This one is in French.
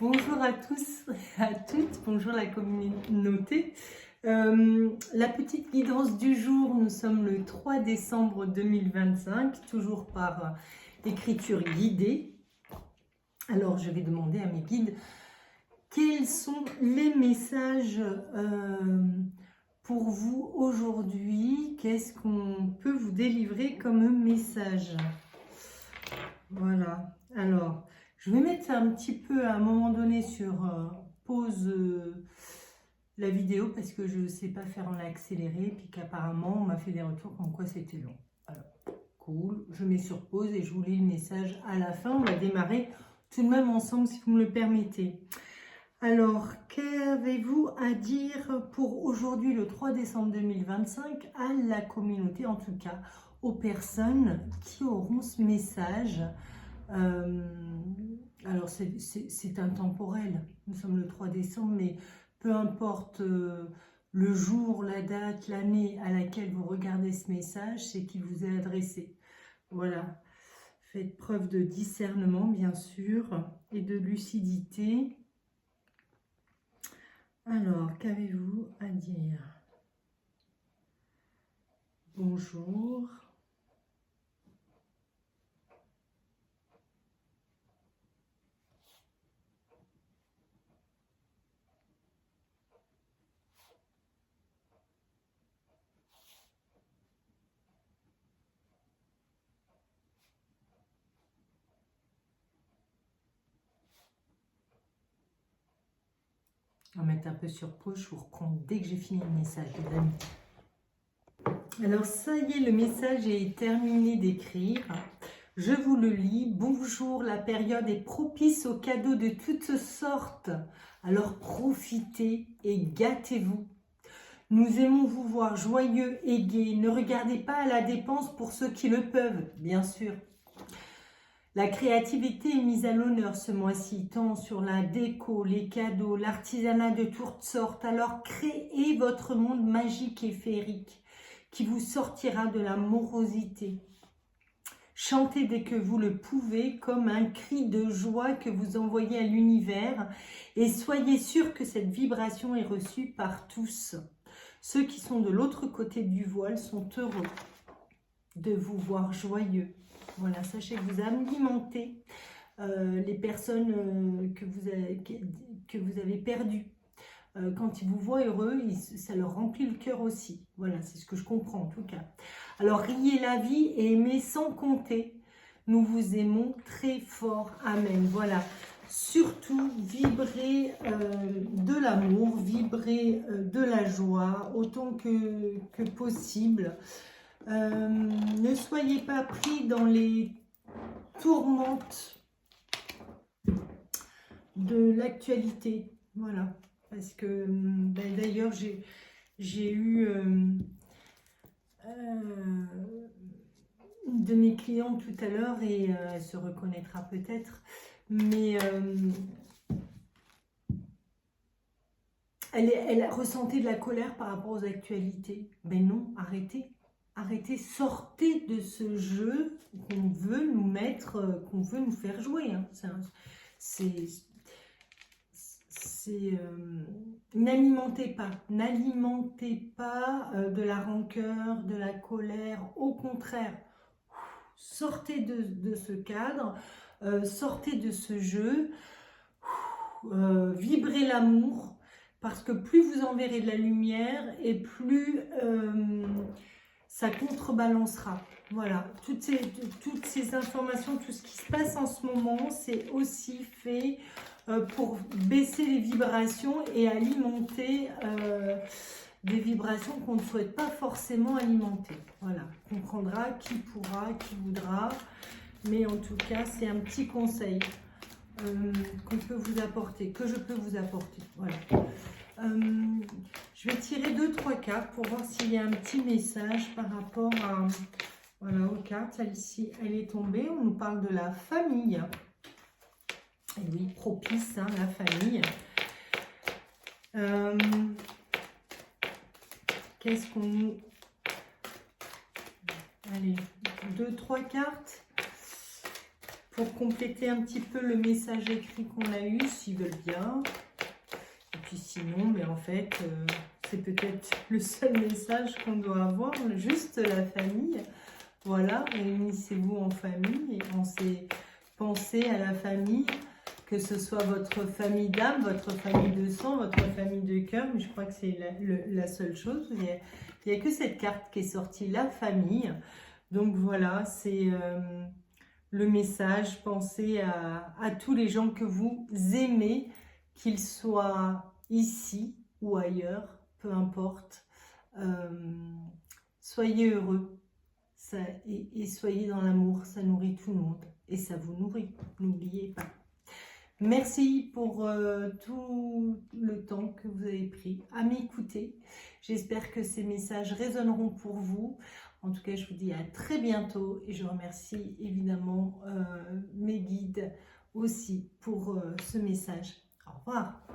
Bonjour à tous et à toutes, bonjour la communauté. La petite guidance du jour, nous sommes le 3 décembre 2025, toujours par écriture guidée. Alors je vais demander à mes guides quels sont les messages pour vous aujourd'hui. Qu'est-ce qu'on peut vous délivrer comme message? Voilà, alors je vais mettre un petit peu à un moment donné sur pause la vidéo parce que je ne sais pas faire en accéléré, puis qu'apparemment on m'a fait des retours comme quoi c'était long. Alors, cool, je mets sur pause et je vous lis le message à la fin. On va démarrer tout de même ensemble si vous me le permettez. Alors, qu'avez-vous à dire pour aujourd'hui, le 3 décembre 2025, à la communauté, en tout cas aux personnes qui auront ce message? Alors, c'est intemporel, nous sommes le 3 décembre, mais peu importe le jour, la date, l'année à laquelle vous regardez ce message, c'est qu'il vous est adressé. Voilà, faites preuve de discernement, bien sûr, et de lucidité. Alors, qu'avez-vous à dire? Bonjour. On va mettre un peu sur pause, je vous reprends dès que j'ai fini le message, les amis. Alors, ça y est, le message est terminé d'écrire. Je vous le lis. Bonjour, la période est propice aux cadeaux de toutes sortes. Alors, profitez et gâtez-vous. Nous aimons vous voir joyeux et gai. Ne regardez pas à la dépense pour ceux qui le peuvent, bien sûr. La créativité est mise à l'honneur ce mois-ci, tant sur la déco, les cadeaux, l'artisanat de toutes sortes. Alors créez votre monde magique et féerique qui vous sortira de la morosité. Chantez dès que vous le pouvez comme un cri de joie que vous envoyez à l'univers et soyez sûr que cette vibration est reçue par tous. Ceux qui sont de l'autre côté du voile sont heureux de vous voir joyeux. Voilà, sachez que vous alimentez les personnes que vous avez perdues. Quand ils vous voient heureux, ça leur remplit le cœur aussi. Voilà, c'est ce que je comprends en tout cas. Alors, riez la vie et aimez sans compter. Nous vous aimons très fort. Amen. Voilà. Surtout, vibrez de l'amour, vibrez de la joie autant que possible. Ne soyez pas pris dans les tourmentes de l'actualité. Voilà. Parce que d'ailleurs, j'ai eu une de mes clientes tout à l'heure et elle se reconnaîtra peut-être. Mais elle ressentait de la colère par rapport aux actualités. Ben non, arrêtez. Arrêtez, sortez de ce jeu qu'on veut nous mettre, qu'on veut nous faire jouer. Hein. N'alimentez pas de la rancœur, de la colère. Au contraire, sortez de ce cadre, sortez de ce jeu, vibrez l'amour, parce que plus vous enverrez de la lumière et plus ça contrebalancera. Voilà, toutes ces informations, tout ce qui se passe en ce moment, c'est aussi fait pour baisser les vibrations et alimenter des vibrations qu'on ne souhaite pas forcément alimenter. Voilà, on comprendra qui pourra, qui voudra, mais en tout cas, c'est un petit conseil qu'on peut vous apporter, que je peux vous apporter. Voilà. Je vais tirer 2-3 cartes pour voir s'il y a un petit message par rapport à... Voilà, aux cartes, celle-ci, elle est tombée. On nous parle de la famille. Et oui, propice, hein, la famille. Qu'est-ce qu'on nous... Allez, 2-3 cartes pour compléter un petit peu le message écrit qu'on a eu, s'ils veulent bien. Et puis sinon, mais en fait, c'est peut-être le seul message qu'on doit avoir, juste la famille. Voilà, réunissez-vous en famille et pensez à la famille, que ce soit votre famille d'âme, votre famille de sang, votre famille de cœur, mais je crois que c'est la seule chose. Il n'y a que cette carte qui est sortie, la famille. Donc voilà, c'est le message. Pensez à tous les gens que vous aimez, qu'ils soient ici ou ailleurs, peu importe. Soyez heureux. Et soyez dans l'amour, ça nourrit tout le monde et ça vous nourrit, n'oubliez pas. Merci pour tout le temps que vous avez pris à m'écouter. J'espère que ces messages résonneront pour vous. En tout cas, je vous dis à très bientôt et je remercie évidemment mes guides aussi pour ce message. Au revoir.